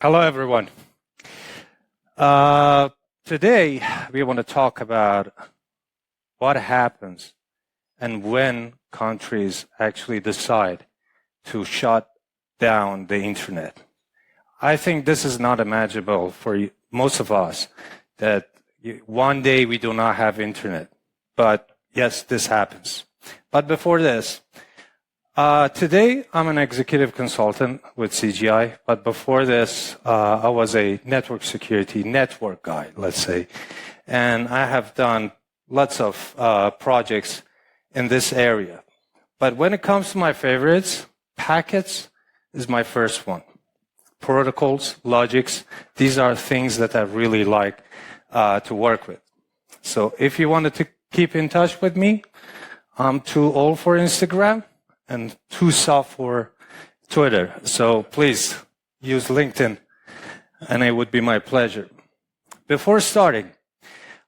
Hello, everyone. Today, we want to talk about what happens and when countries actually decide to shut down the internet. I think this is not imaginable for most of us, that one day we do not have internet. But yes, this happens. But before this, today, I'm an executive consultant with CGI, but before this, I was a network security network guy, let's say. And I have done lots of projects in this area. But when it comes to my favorites, packets is my first one. Protocols, logics, these are things that I really like to work with. So if you wanted to keep in touch with me, I'm too old for Instagram and too soft for Twitter. So please use LinkedIn, and it would be my pleasure. Before starting,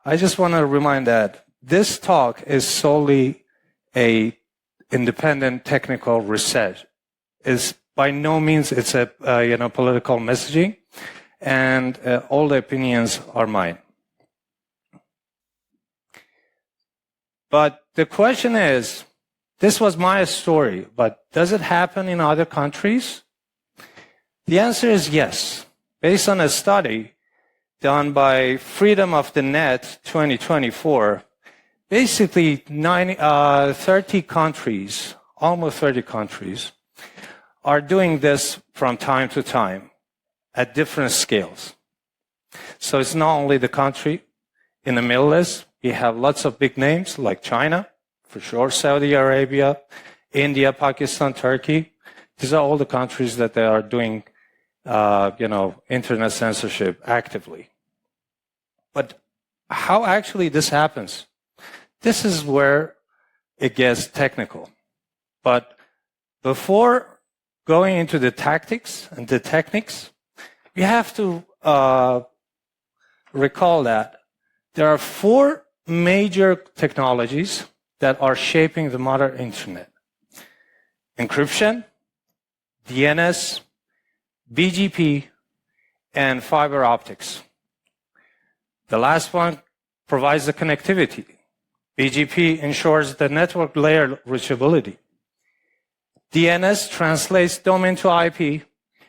I just want to remind that this talk is solely a independent technical research. Is by no means it's a political messaging, and all the opinions are mine. But the question is, this was my story, but does it happen in other countries? The answer is yes. Based on a study done by Freedom of the Net 2024, basically 30 countries, almost 30 countries, are doing this from time to time at different scales. So it's not only the country in the Middle East. We have lots of big names like China, for sure, Saudi Arabia, India, Pakistan, Turkey. These are all the countries that they are doing, internet censorship actively. But how actually this happens? This is where it gets technical. But before going into the tactics and the techniques, we have to recall that there are four major technologies that are shaping the modern internet: encryption, DNS, BGP, and fiber optics. The last one provides the connectivity. BGP ensures the network layer reachability. DNS translates domain to IP,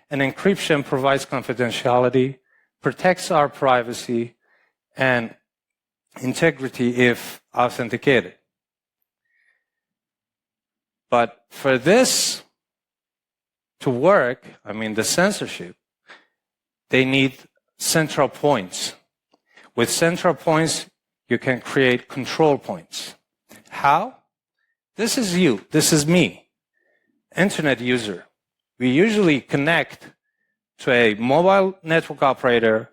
and encryption provides confidentiality, protects our privacy, and integrity if authenticated. But for this to work, the censorship, they need central points. With central points, you can create control points. How? This is you. This is me, internet user. We usually connect to a mobile network operator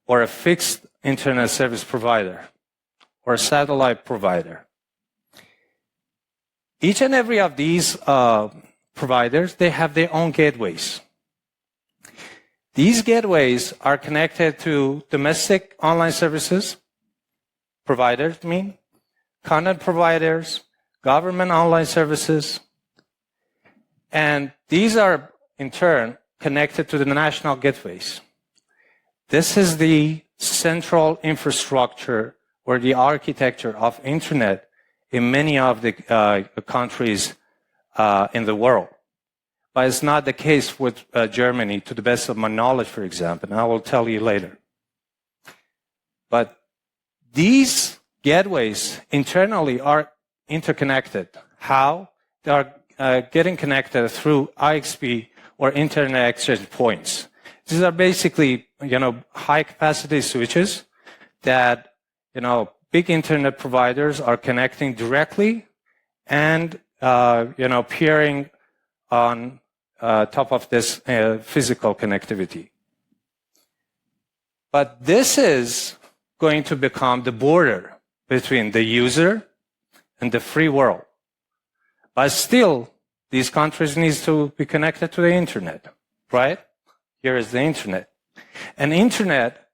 or a fixed internet service provider or a satellite provider. Each and every of these providers, they have their own gateways. These gateways are connected to domestic online services, providers, content providers, government online services, and these are, in turn, connected to the national gateways. This is the central infrastructure or the architecture of internet in many of the countries in the world. But it's not the case with Germany, to the best of my knowledge, for example, and I will tell you later. But these gateways internally are interconnected. How? They are getting connected through IXP or Internet Exchange Points. These are basically, high-capacity switches that, big internet providers are connecting directly and, peering on top of this physical connectivity. But this is going to become the border between the user and the free world. But still, these countries need to be connected to the internet, right? Here is the internet. And internet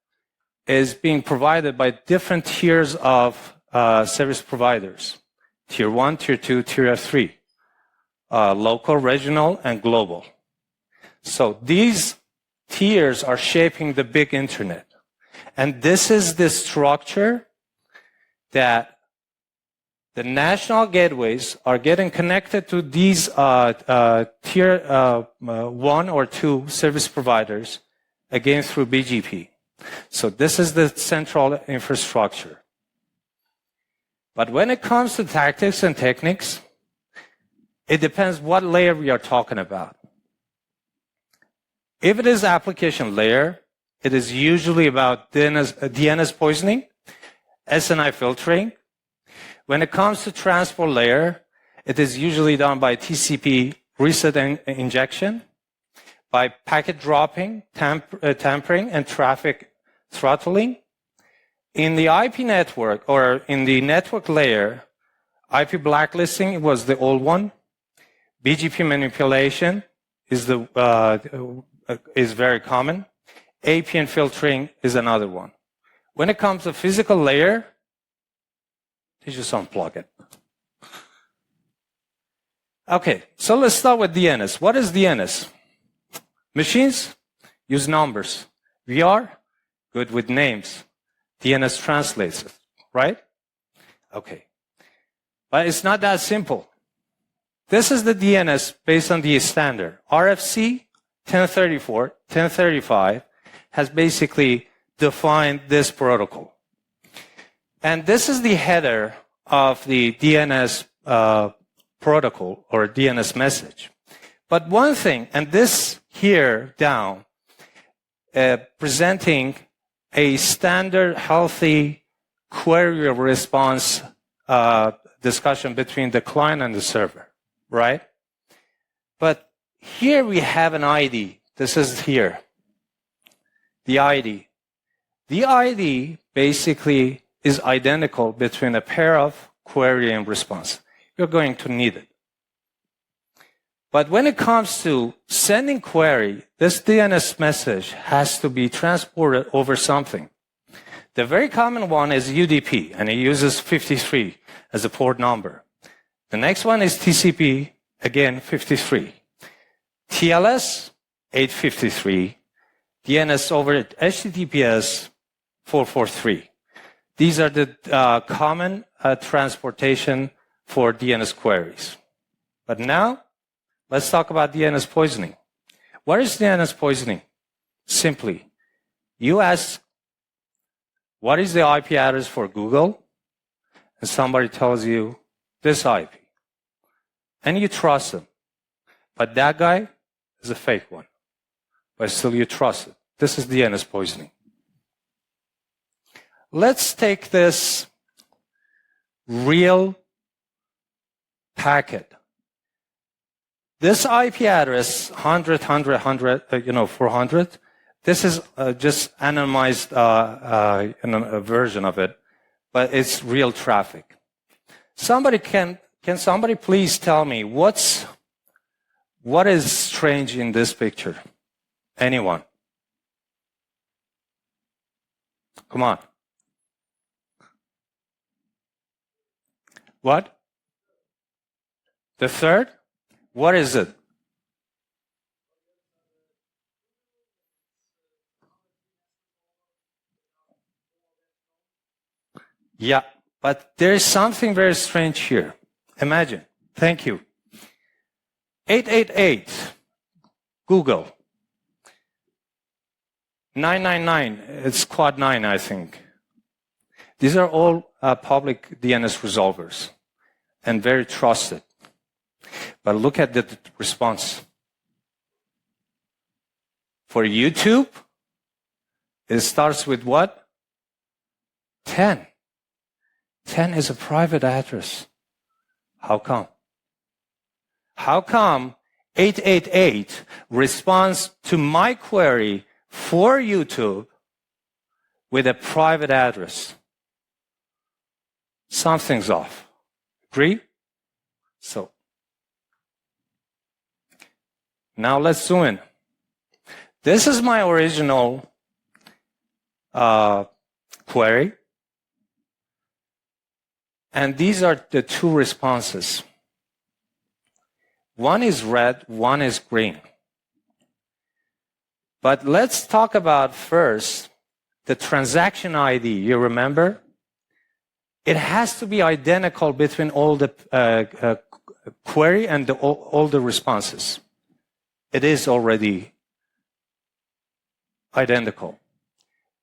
is being provided by different tiers of service providers. Tier 1, Tier 2, Tier 3. Local, regional, and global. So these tiers are shaping the big internet. And this is the structure that the national gateways are getting connected to these tier 1 or 2 service providers, again through BGP. So this is the central infrastructure. But when it comes to tactics and techniques, it depends what layer we are talking about. If it is application layer, it is usually about DNS poisoning, SNI filtering. When it comes to transport layer, it is usually done by TCP reset injection, by packet dropping, tampering, and traffic throttling. In the IP network, or in the network layer, IP blacklisting was the old one. BGP manipulation is very common. APN filtering is another one. When it comes to physical layer, you just unplug it. Okay, so let's start with DNS. What is DNS? Machines use numbers. We are good with names. DNS translates it, right? Okay. But it's not that simple. This is the DNS based on the standard. RFC 1034, 1035 has basically defined this protocol. And this is the header of the DNS protocol or DNS message. But one thing, and this here down, presenting a standard healthy query response discussion between the client and the server, right? But here we have an ID. This is here. The ID. The ID basically is identical between a pair of query and response. You're going to need it. But when it comes to sending query, this DNS message has to be transported over something. The very common one is UDP, and it uses 53 as a port number. The next one is TCP, again 53. TLS, 853. DNS over HTTPS, 443. These are the common transportation for DNS queries. But now, let's talk about DNS poisoning. What is DNS poisoning? Simply, you ask, what is the IP address for Google? And somebody tells you this IP. And you trust them. But that guy is a fake one. But still you trust it. This is DNS poisoning. Let's take this real packet. This IP address, 100, 400, this is just anonymized a version of it, but it's real traffic. Can somebody please tell me what is strange in this picture? Anyone? Come on. What? The third? What is it? Yeah, but there is something very strange here. Imagine. Thank you. 888, Google. 999, it's quad 9, I think. These are all public DNS resolvers and very trusted. But look at the response. For YouTube, it starts with what? 10. 10 is a private address. How come? How come 888 responds to my query for YouTube with a private address? Something's off. Agree? So, now let's zoom in. This is my original query. And these are the two responses. One is red, one is green. But let's talk about first the transaction ID. You remember? It has to be identical between all the query and all the responses. It is already identical.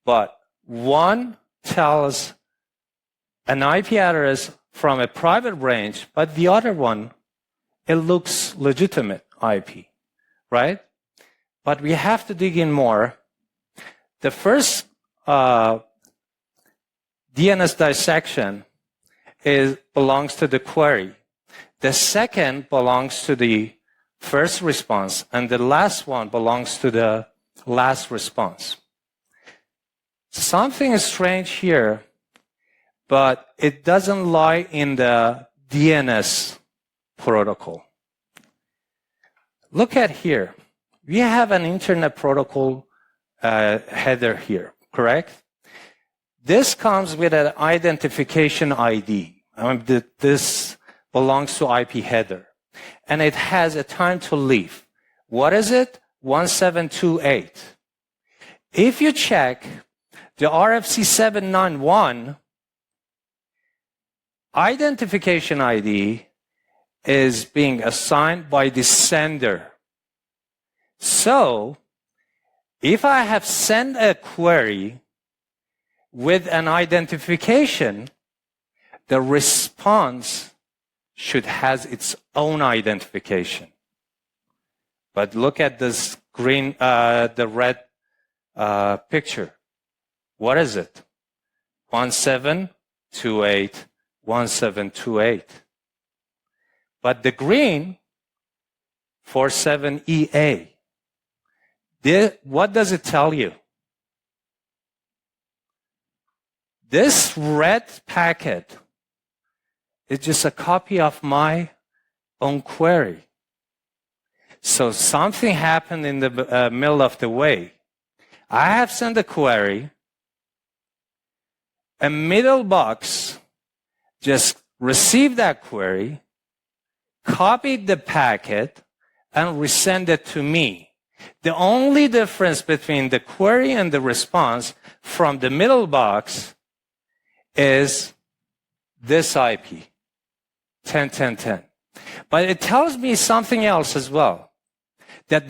But one tells an IP address from a private range, but the other one, it looks legitimate IP, right? But we have to dig in more. The first DNS dissection belongs to the query. The second belongs to the first response, and the last one belongs to the last response. Something is strange here, but it doesn't lie in the DNS protocol. Look at here. We have an Internet Protocol header here, correct? This comes with an identification ID. This belongs to IP header. And it has a time to leave. What is it? 1728. If you check the RFC 791, identification ID is being assigned by the sender. So, if I have sent a query with an identification, the response should have its own identification. But look at this green, the red picture. What is it? 1728, 1728. But the green, 47EA. What does it tell you? This red packet is just a copy of my own query. So something happened in the middle of the way. I have sent a query. A middle box just received that query, copied the packet, and resend it to me. The only difference between the query and the response from the middle box is this IP, 10.10.10. But it tells me something else as well, that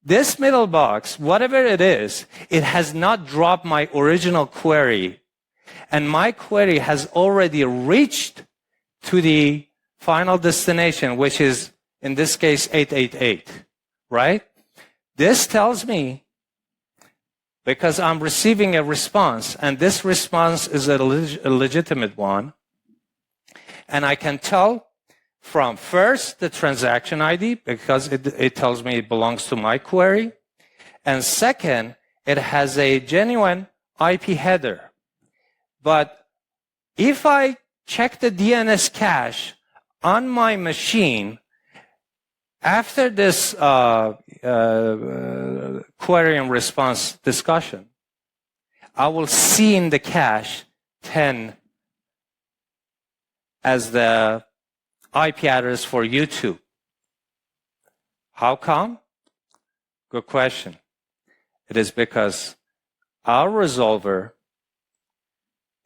this middle box, whatever it is, it has not dropped my original query, and my query has already reached to the final destination, which is, in this case, 888, right? This tells me, because I'm receiving a response, and this response is a legitimate one, and I can tell from first the transaction ID, because it tells me it belongs to my query, and second, it has a genuine IP header. But if I check the DNS cache on my machine, after this query and response discussion, I will see in the cache 10 as the IP address for YouTube. How come? Good question. It is because our resolver,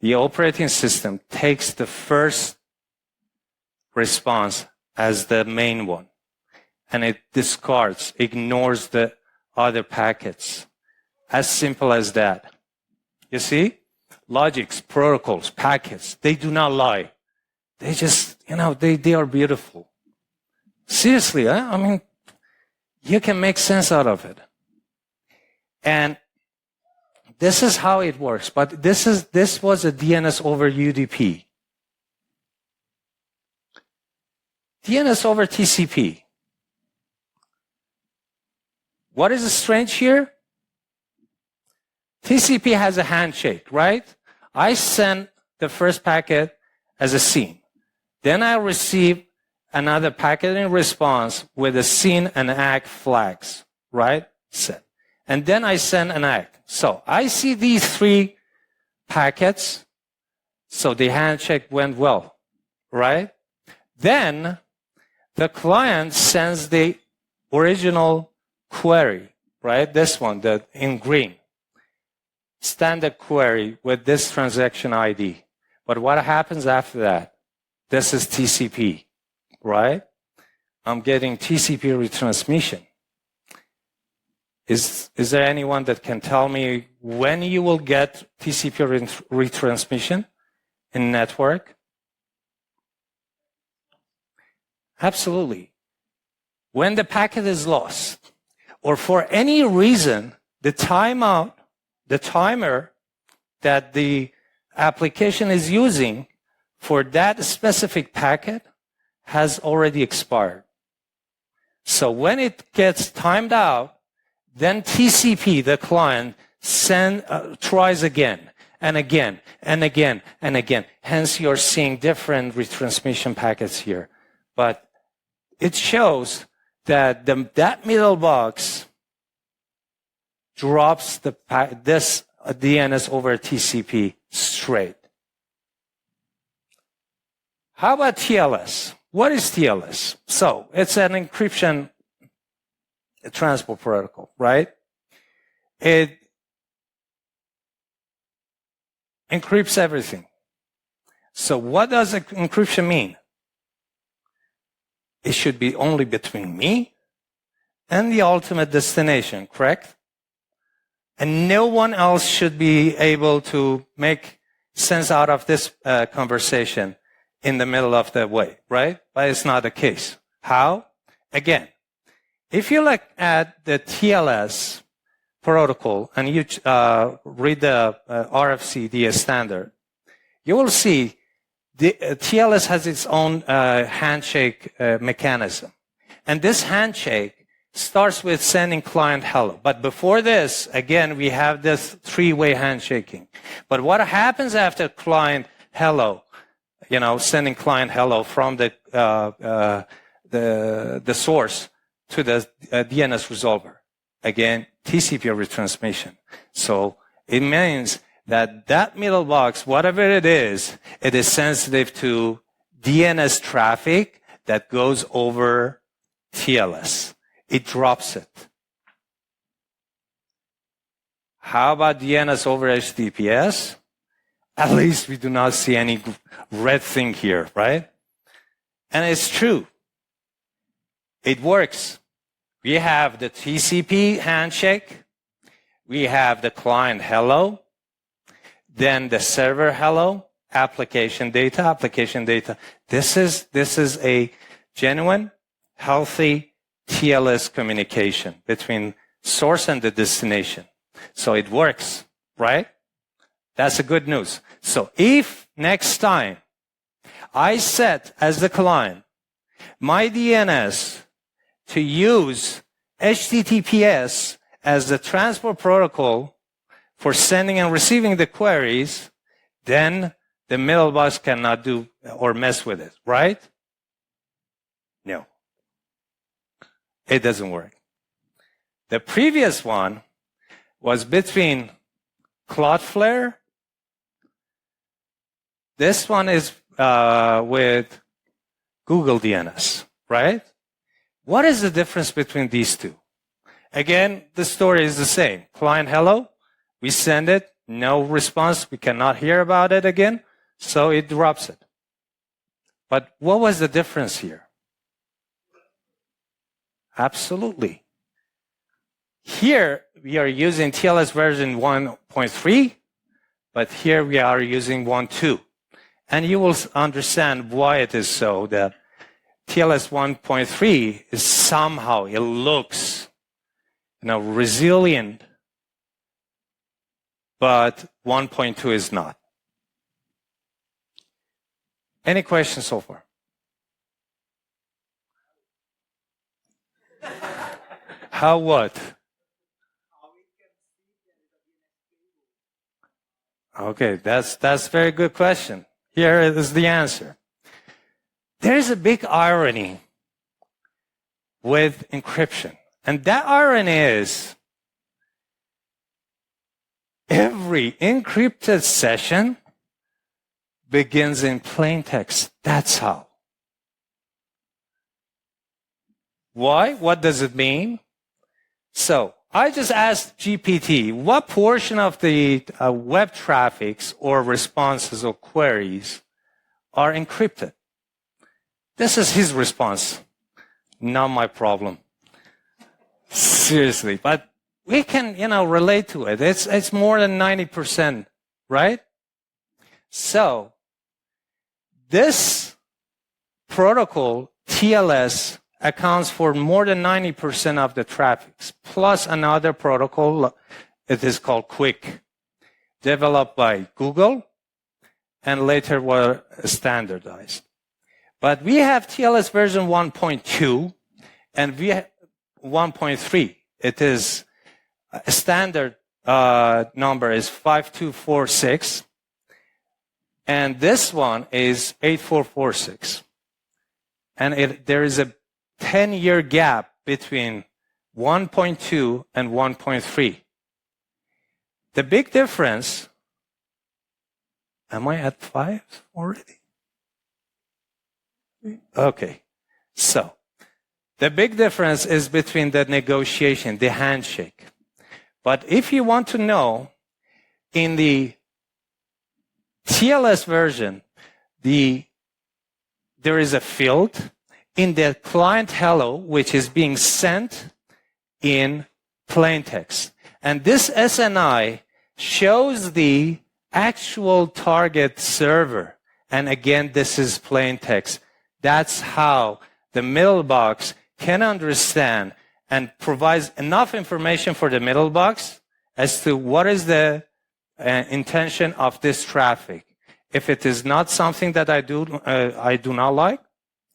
the operating system, takes the first response as the main one, and it discards, ignores the other packets. As simple as that. You see? Logics, protocols, packets, they do not lie. They just, they are beautiful. Seriously, I mean, you can make sense out of it. And this is how it works. But this was a DNS over UDP. DNS over TCP. What is strange here? TCP has a handshake, right? I send the first packet as a scene. Then I receive another packet in response with a scene and ACK flags, right? Set. And then I send an ACK. So I see these three packets. So the handshake went well, right? Then the client sends the original query. right? This one, the in green. Standard query with this transaction ID. But what happens after that? This is TCP, right? I'm getting TCP retransmission. Is there anyone that can tell me when you will get TCP retransmission in network? Absolutely. When the packet is lost, or for any reason, the timeout, the timer that the application is using for that specific packet has already expired. So when it gets timed out, then TCP, the client, tries again and again and again and again. Hence, you're seeing different retransmission packets here. But it shows that that middle box drops this DNS over TCP straight. How about TLS? What is TLS? So it's an encryption transport protocol, right? It encrypts everything. So what does encryption mean? It should be only between me and the ultimate destination, correct? And no one else should be able to make sense out of this conversation in the middle of the way, right? But it's not the case. How? Again, if you look at the TLS protocol and you read the RFC standard, you will see the TLS has its own handshake mechanism. And this handshake starts with sending client hello. But before this, again, we have this three-way handshaking. But what happens after client hello? Sending client hello from the source to the DNS resolver. Again, TCP retransmission. So it means that middle box, whatever it is sensitive to DNS traffic that goes over TLS. It drops it. How about DNS over HTTPS? At least we do not see any red thing here, right? And it's true. It works. We have the TCP handshake. We have the client hello. Then the server hello, application data. This is a genuine, healthy TLS communication between source and the destination. So it works, right? That's the good news. So if next time I set as the client my DNS to use HTTPS as the transport protocol for sending and receiving the queries, then the middle box cannot do or mess with it, right? No. It doesn't work. The previous one was between Cloudflare. This one is with Google DNS, right? What is the difference between these two? Again, the story is the same. Client hello, we send it, no response, we cannot hear about it again, so it drops it. But what was the difference here? Absolutely. Here, we are using TLS version 1.3, but here we are using 1.2. And you will understand why it is so that TLS 1.3 is somehow, it looks, resilient, but 1.2 is not. Any questions so far? How what? Okay, that's a very good question. Here is the answer. There is a big irony with encryption. And that irony is every encrypted session begins in plain text. That's how. Why? What does it mean? So I just asked GPT, what portion of the web traffics or responses or queries are encrypted? This is his response. Not my problem. Seriously, but we can, relate to it. It's more than 90%, right? So this protocol, TLS, accounts for more than 90% of the traffic, plus another protocol, it is called QUIC, developed by Google and later were standardized. But we have TLS version 1.2 and we have 1.3. It is a standard number is 5246 and this one is 8446. And there is a 10-year gap between 1.2 and 1.3. The big difference, am I at 5 already? Okay, so the big difference is between the negotiation, the handshake. But if you want to know, in the TLS version, there is a field in the client hello, which is being sent in plain text. And this SNI shows the actual target server. And again, this is plain text. That's how the middle box can understand and provides enough information for the middle box as to what is the intention of this traffic. If it is not something that I do not like,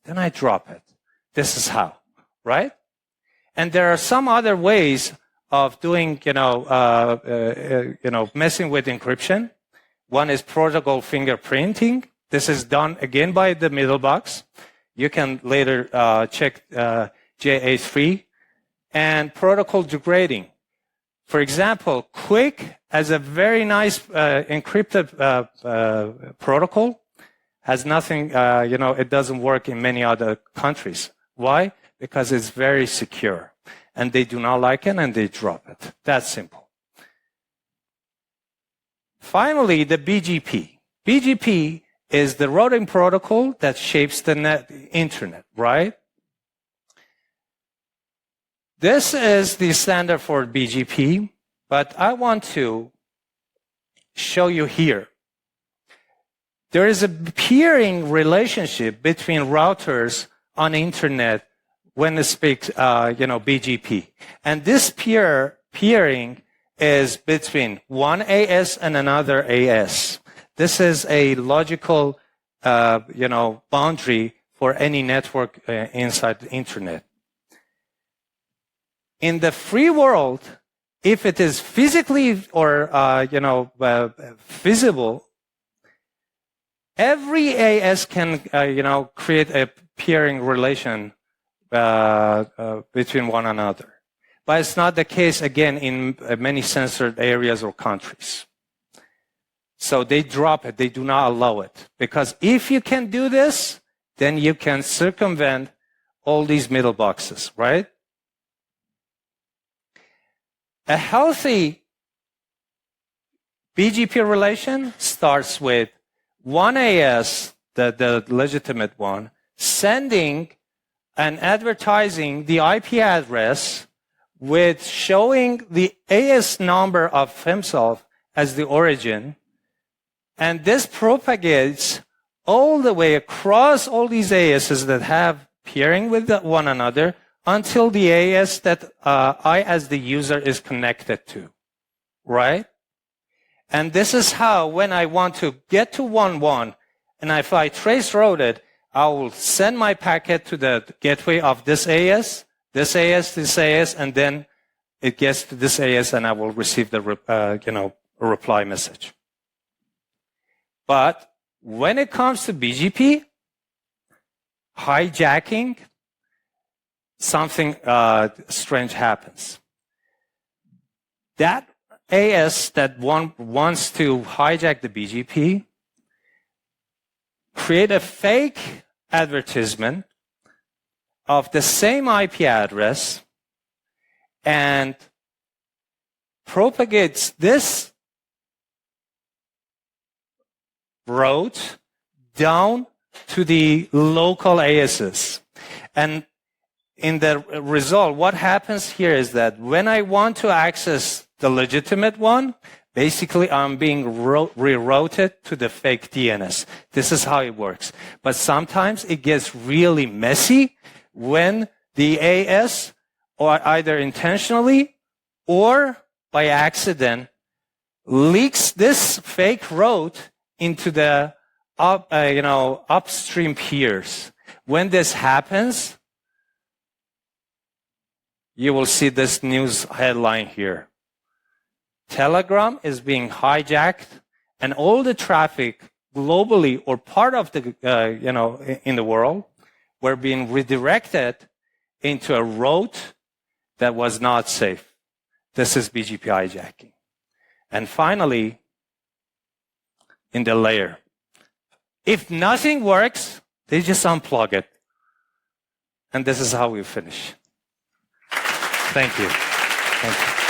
then I drop it. This is how, right? And there are some other ways of doing, messing with encryption. One is protocol fingerprinting. This is done again by the middle box. You can later check JA3 and protocol degrading. For example, QUIC as a very nice encrypted protocol has nothing, it doesn't work in many other countries. Why? Because it's very secure and they do not like it and they drop it. That's simple. Finally, the BGP. BGP is the routing protocol that shapes the internet, right? This is the standard for BGP, but I want to show you here. There is a peering relationship between routers on internet when it speaks, BGP. And this peering is between one AS and another AS. This is a logical, boundary for any network inside the internet. In the free world, if it is physically or, feasible, every AS can, create a peering relation between one another. But it's not the case, again, in many censored areas or countries. So they drop it. They do not allow it. Because if you can do this, then you can circumvent all these middle boxes, right? A healthy BGP relation starts with one AS, the legitimate one, sending and advertising the IP address with showing the AS number of himself as the origin. And this propagates all the way across all these ASs that have peering with one another until the AS that I as the user is connected to, right? And this is how when I want to get to 1.1, and if I trace route it, I will send my packet to the gateway of this AS, this AS, this AS, and then it gets to this AS and I will receive the a reply message. But when it comes to BGP, hijacking, something strange happens. That AS that wants to hijack the BGP create a fake advertisement of the same IP address and propagates this road down to the local ASs. And in the result, what happens here is that when I want to access the legitimate one, basically I'm being rerouted to the fake DNS. This is how it works. But sometimes it gets really messy when the AS, or either intentionally or by accident, leaks this fake route into the upstream peers. When this happens, you will see this news headline here. Telegram is being hijacked, and all the traffic globally or part of the in the world were being redirected into a route that was not safe. This is BGP hijacking. And finally, in the layer, if nothing works, they just unplug it. And this is how we finish. Thank you. Thank you.